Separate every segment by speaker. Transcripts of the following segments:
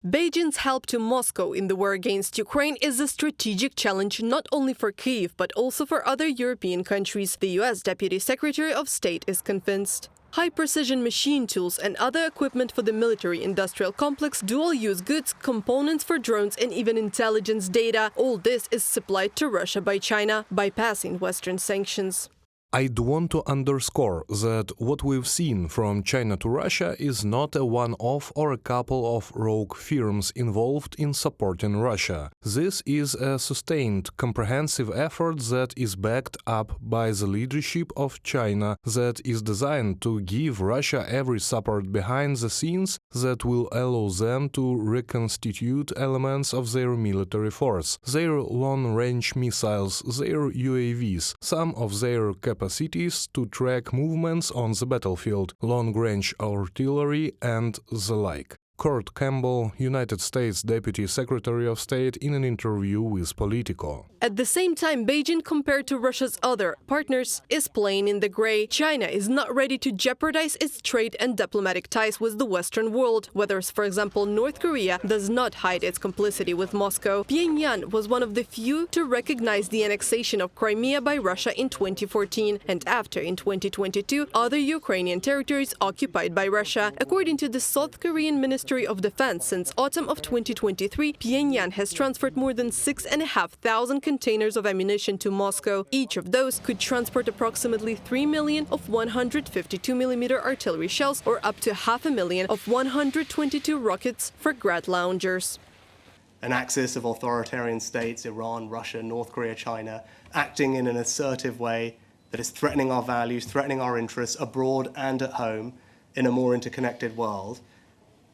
Speaker 1: Beijing's help to Moscow in the war against Ukraine is a strategic challenge not only for Kyiv but also for other European countries, the US Deputy Secretary of State is convinced. High-precision machine tools and other equipment for the military-industrial complex, dual-use goods, components for drones and even intelligence data, all this is supplied to Russia by China, bypassing Western sanctions.
Speaker 2: I do want to underscore that what we've seen from China to Russia is not a one-off or a couple of rogue firms involved in supporting Russia. This is a sustained, comprehensive effort that is backed up by the leadership of China, that is designed to give Russia every support behind the scenes that will allow them to reconstitute elements of their military force, their long-range missiles, their UAVs, some of their capacities to track movements on the battlefield, long-range artillery and the like. Kurt Campbell, United States Deputy Secretary of State, in an interview with Politico.
Speaker 1: At the same time, Beijing, compared to Russia's other partners, is playing in the gray. China is not ready to jeopardize its trade and diplomatic ties with the Western world, whether, for example, North Korea does not hide its complicity with Moscow. Pyongyang was one of the few to recognize the annexation of Crimea by Russia in 2014, and after, in 2022, other Ukrainian territories occupied by Russia. According to the South Korean Ministry of Defense, since autumn of 2023, Pyongyang has transferred more than 6,500 containers of ammunition to Moscow. Each of those could transport approximately 3 million of 152mm artillery shells or up to 500,000 of 122 rockets for Grad launchers.
Speaker 3: An axis of authoritarian states, Iran, Russia, North Korea, China, acting in an assertive way that is threatening our values, threatening our interests abroad and at home in a more interconnected world.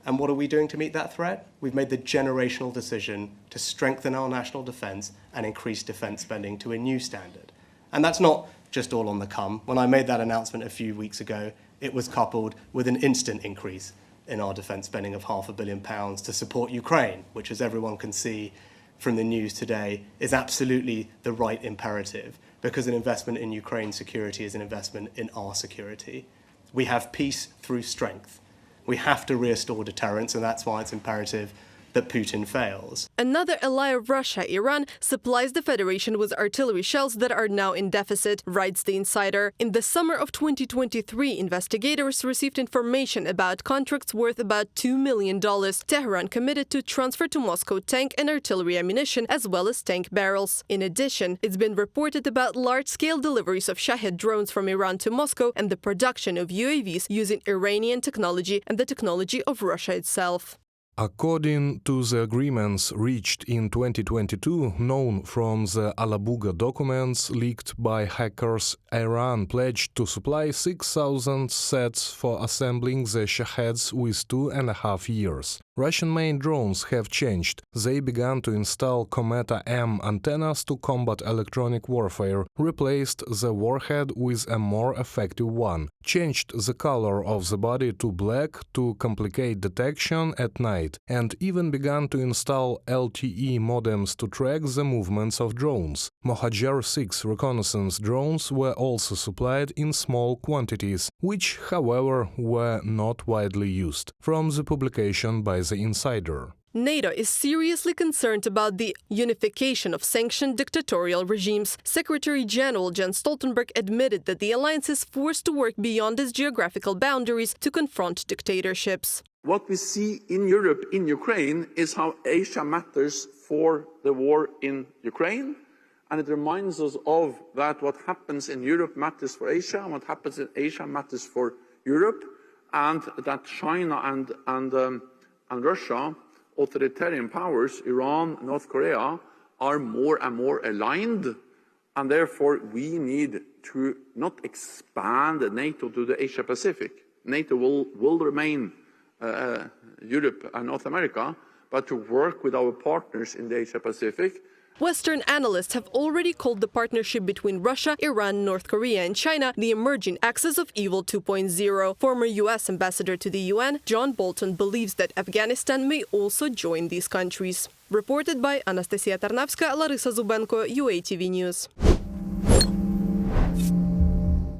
Speaker 3: And what are we doing to meet that threat? We've made the generational decision to strengthen our national defense and increase defense spending to a new standard. And that's not just all on the come. When I made that announcement a few weeks ago, it was coupled with an instant increase in our defense spending of £500 million to support Ukraine, which, as everyone can see from the news today, is absolutely the right imperative, because an investment in Ukraine's security is an investment in our security. We have peace through strength. We have to restore deterrence, and that's why it's imperative that Putin fails.
Speaker 1: Another ally of Russia, Iran, supplies the Federation with artillery shells that are now in deficit, writes the Insider. In the summer of 2023, investigators received information about contracts worth about $2 million. Tehran committed to transfer to Moscow tank and artillery ammunition, as well as tank barrels. In addition, it's been reported about large-scale deliveries of Shahed drones from Iran to Moscow and the production of UAVs using Iranian technology and the technology of Russia itself.
Speaker 2: According to the agreements reached in 2022, known from the Alabuga documents leaked by hackers, Iran pledged to supply 6,000 sets for assembling the Shaheds with 2.5 years. Russian-made drones have changed. They began to install Cometa M antennas to combat electronic warfare, replaced the warhead with a more effective one, changed the color of the body to black to complicate detection at night, and even began to install LTE modems to track the movements of drones. Mohajer 6 reconnaissance drones were also supplied in small quantities, which, however, were not widely used. From the publication by the Insider.
Speaker 1: NATO is seriously concerned about the unification of sanctioned dictatorial regimes. Secretary General Jens Stoltenberg admitted that the alliance is forced to work beyond its geographical boundaries to confront dictatorships.
Speaker 4: What we see in Europe, in Ukraine, is how Asia matters for the war in Ukraine. And it reminds us of that what happens in Europe matters for Asia, and what happens in Asia matters for Europe, and that China and Russia, authoritarian powers, Iran, North Korea, are more and more aligned, and therefore we need to not expand NATO to the Asia-Pacific. NATO will remain Europe and North America, but to work with our partners in the Asia-Pacific.
Speaker 1: Western analysts have already called the partnership between Russia, Iran, North Korea and China the emerging axis of evil 2.0. Former U.S. ambassador to the UN, John Bolton, believes that Afghanistan may also join these countries. Reported by Anastasia Tarnavska, Larisa Zubenko, UATV News.